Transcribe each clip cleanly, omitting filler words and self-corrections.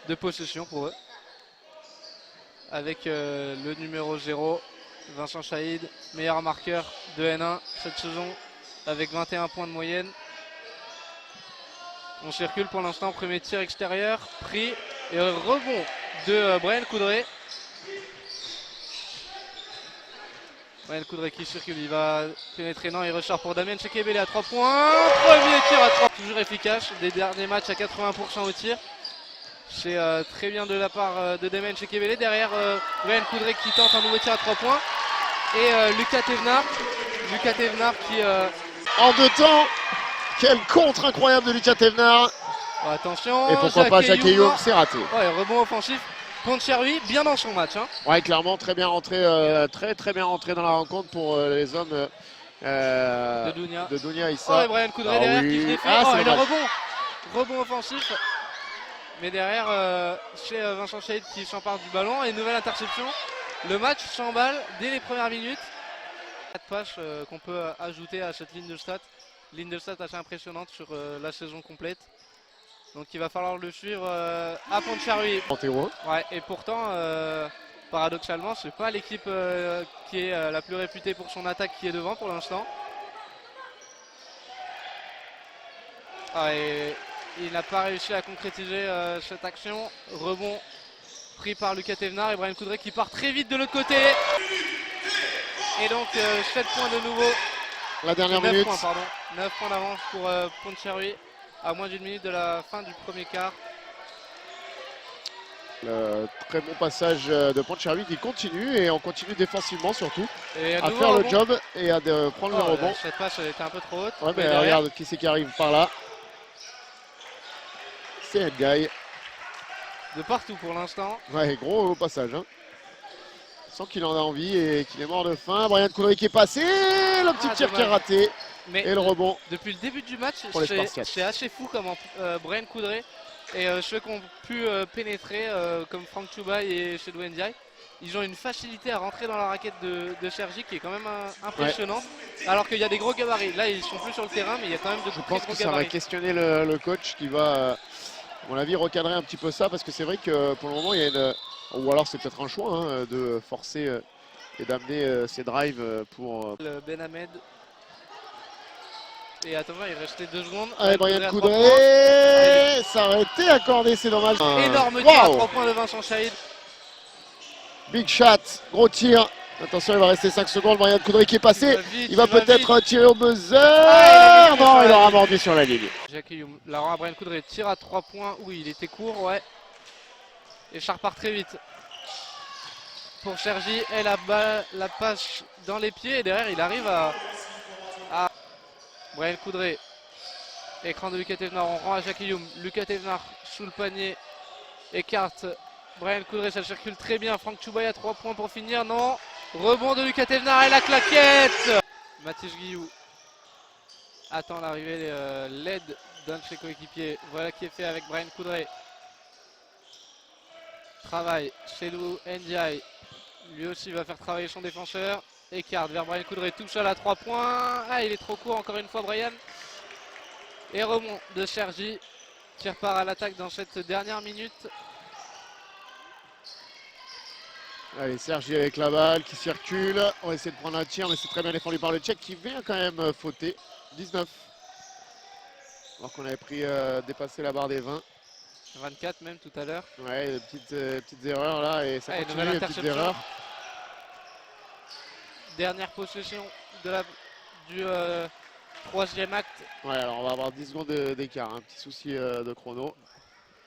De possession pour eux. Avec le numéro 0, Vincent Chaïd, meilleur marqueur de N1 cette saison avec 21 points de moyenne. On circule pour l'instant, premier tir extérieur, pris et rebond de Brian Coudray. Brian Coudray qui circule, il va pénétrer, non, il ressort pour Damien Chekebele à 3 points. Premier tir à 3, toujours efficace, des derniers matchs à 80% au tir. C'est très bien de la part de Damien Chekebele. Derrière Brian Coudray qui tente un nouveau tir à 3 points. Et Lucas Thévenard qui... En deux temps, quel contre incroyable de Lucas Thévenard. Attention, et pourquoi pas Jacques Youm, c'est raté. Ouais, rebond offensif. Pontcherry, bien dans son match. Hein. Ouais, clairement, très bien rentré, très bien rentré dans la rencontre pour les hommes de Dounia Issa. Oh, et Brian Coudray derrière qui se défie. Et le rebond offensif. Mais derrière, c'est Vincent Chaïd qui s'empare du ballon et nouvelle interception. Le match s'emballe dès les premières minutes. 4 passes qu'on peut ajouter à cette ligne de stats. Ligne de stats assez impressionnante sur la saison complète. Donc il va falloir le suivre à Pontcherry. Ouais, et pourtant, paradoxalement, c'est pas l'équipe qui est la plus réputée pour son attaque qui est devant pour l'instant. Et il n'a pas réussi à concrétiser cette action. Rebond pris par Lucas Thévenard et Brian Coudray qui part très vite de l'autre côté. Et donc 7 points de nouveau. La dernière 9 minute. points, pardon. 9 points d'avance pour Pontcherry à moins d'une minute de la fin du premier quart. Le très bon passage de Pontcherry qui continue et on continue défensivement surtout à faire rebond. le job et à prendre le rebond. Cette passe elle était un peu trop haute. Ouais, mais regarde qui c'est qui arrive par là. C'est Ndiaye. De partout pour l'instant. Ouais, gros passage. Hein. Sans qu'il en a envie et qu'il est mort de faim. Brian Coudray qui est passé. Le petit tir qui est raté. Mais et le rebond. Depuis le début du match, c'est assez fou comment Brian Coudray et ceux qui ont pu pénétrer comme Franck Choubaï et Chedou Ndiaye, ils ont une facilité à rentrer dans la raquette de Sergi qui est quand même impressionnante. Ouais. Alors qu'il y a des gros gabarits. Là, ils sont plus sur le terrain, mais il y a quand même de gros gabarits. Je pense que ça va questionner le coach qui va, à mon avis, recadrer un petit peu ça parce que c'est vrai que pour le moment, il y a une... Ou alors c'est peut-être un choix hein, de forcer et d'amener ces drives pour... Le Ben Hamed. Et attends, il restait 2 secondes. Allez, Brian Coudray, ça aurait été accordé, c'est dommage. Énorme tir à 3 points de Vincent Chaïd. Big shot, gros tir. Attention, il va rester 5 secondes. Brian Coudray qui est passé. Il va peut-être tirer au buzzer. Non, il aura mordu sur la ligne. Jacques Youm, Laurent Brian Coudray tire à 3 points. Oui, il était court, ouais. Et Char part très vite. Pour Sergi, et la passe dans les pieds. Et derrière, il arrive à... Brian Coudray, écran de Lucas Thévenard, on rend à Jacques Youm. Lucas Thévenard sous le panier, écarte Brian Coudray, ça circule très bien. Franck Choubaï à 3 points pour finir, non. Rebond de Lucas Thévenard et la claquette. Mathis Guillou attend l'arrivée, l'aide d'un de ses coéquipiers. Voilà qui est fait avec Brian Coudray. Travail, Chedou Ndiaye, lui aussi va faire travailler son défenseur. Écarte vers Brian Coudray, tout seul à 3 points. Ah, il est trop court encore une fois, Brian. Et rebond de Sergi qui repart à l'attaque dans cette dernière minute. Allez, Sergi avec la balle qui circule. On va essayer de prendre un tir, mais c'est très bien défendu par le Tchèque qui vient quand même fauter. 19. Alors qu'on avait pris dépassé la barre des 20. 24 même tout à l'heure. Ouais, petites erreurs là et ça continue les petites erreurs. Dernière possession du troisième acte. Ouais, alors on va avoir 10 secondes d'écart, un petit souci de chrono.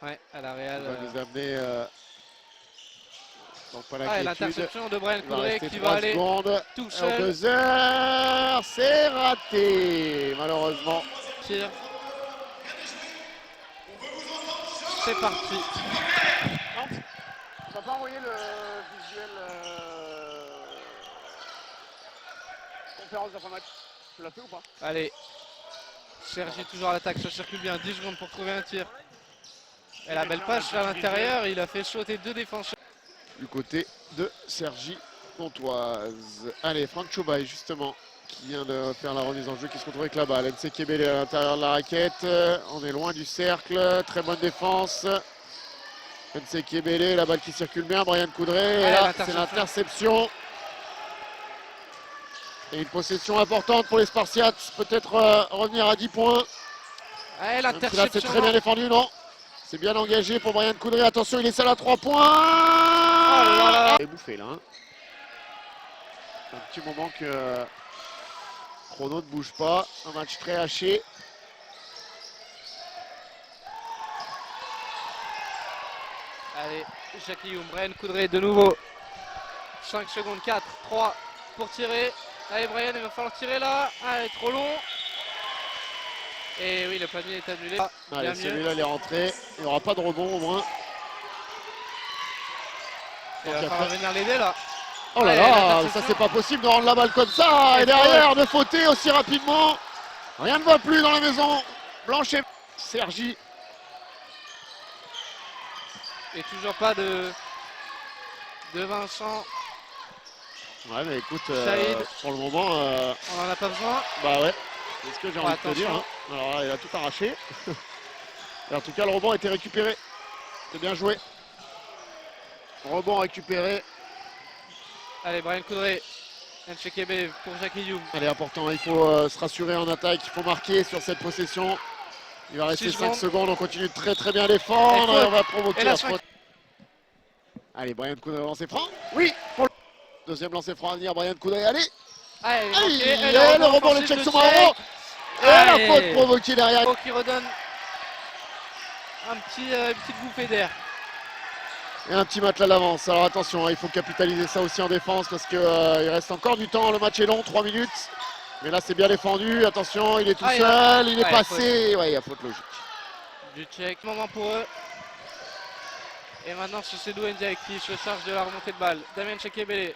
Ouais, à la Real. On va nous amener donc pas l'interception de Brian Coudray qui va aller tout seul. En 2 heures, c'est raté malheureusement. Tire. C'est parti. Non, tu n'as pas envoyé le visuel conférence d'après-match. Tu l'as fait ou pas? Allez, Sergi toujours à l'attaque, ça circule bien, 10 secondes pour trouver un tir. Et la belle passe à l'intérieur, il a fait sauter 2 défenseurs. Du côté de Sergi Pontoise. Allez, Franck Choubaï, justement, qui vient de faire la remise en jeu, qui se retrouve avec la balle. Nsekebele à l'intérieur de la raquette. On est loin du cercle. Très bonne défense. Nsekebele, la balle qui circule bien. Brian Coudray. Et là, c'est l'interception. Et une possession importante pour les Spartiates. Peut-être revenir à 10 points. Ouais, l'interception. Là, c'est très bien défendu, non? C'est bien engagé pour Brian Coudray. Attention, il est seul à 3 points. Oh là là. Il est bouffé là. Hein. Un petit moment que Chrono ne bouge pas. Un match très haché. Allez, Jackie Youm, Brian Coudray de nouveau. 5 secondes, 4, 3 pour tirer. Allez Brian, il va falloir tirer là. Allez, trop long. Et oui, le panier est annulé. Allez, celui-là, il est rentré. Il n'y aura pas de rebond au moins. Il va falloir venir l'aider là. Oh là là, ça c'est pas possible de rendre la balle comme ça. Et derrière, de fauter aussi rapidement. Rien ne va plus dans la maison. Blanche et Sergi. Et toujours pas de Vincent. Ouais, mais écoute, pour le moment, on en a pas besoin. Bah ouais, c'est ce que j'ai envie de te dire. Hein. Alors là, il a tout arraché. Et en tout cas, le rebond a été récupéré. C'est bien joué. Rebond récupéré. Allez, Brian Coudray. Nsekebele pour Jackie Youm. Allez, important, il faut se rassurer en attaque. Il faut marquer sur cette possession. Il va rester 5 secondes. On continue de très bien défendre. Et on va provoquer la faute. Allez, Brian Coudray, lancer franc. Oui, pour le deuxième lancer franc à venir. Brian Coudray, allez. Allez, le rebond, le check sur Mauro. Et la faute provoquée derrière. Qui redonne une petite bouffée d'air. Et un petit matelas d'avance. Alors attention, il faut capitaliser ça aussi en défense parce qu'il reste encore du temps. Le match est long, 3 minutes. Mais là, c'est bien défendu. Attention, il est tout seul, il est passé. Ouais, il y a faute logique. Du check, moment pour eux. Et maintenant, c'est Sedou Ndiaye qui se charge de la remontée de balle. Damien Nsekebele.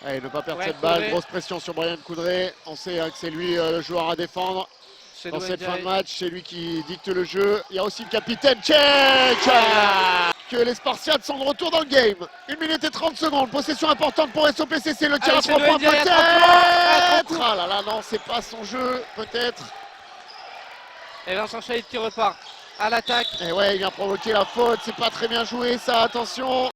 Allez, ne pas perdre cette balle. Grosse pression sur Brian Coudray. On sait que c'est lui le joueur à défendre. Dans cette fin de match, c'est lui qui dicte le jeu. Il y a aussi le capitaine Tchèque. Que les Spartiates sont de retour dans le game. 1 minute et 30 secondes. Possession importante pour SOPCC. Le tir à 3 points peut-être. Ah là là, non, c'est pas son jeu, peut-être. Et Vincent Chaïd qui repart à l'attaque. Et ouais, il vient provoquer la faute. C'est pas très bien joué ça, attention.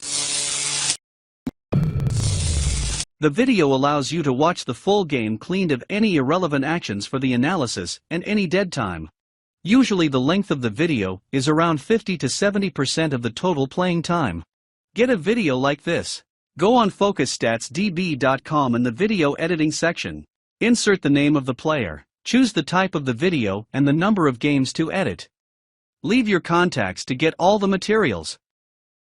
The video allows you to watch the full game cleaned of any irrelevant actions for the analysis and any dead time. Usually the length of the video is around 50 to 70% of the total playing time. Get a video like this. Go on FocusStatsDB.com in the video editing section. Insert the name of the player, choose the type of the video and the number of games to edit. Leave your contacts to get all the materials.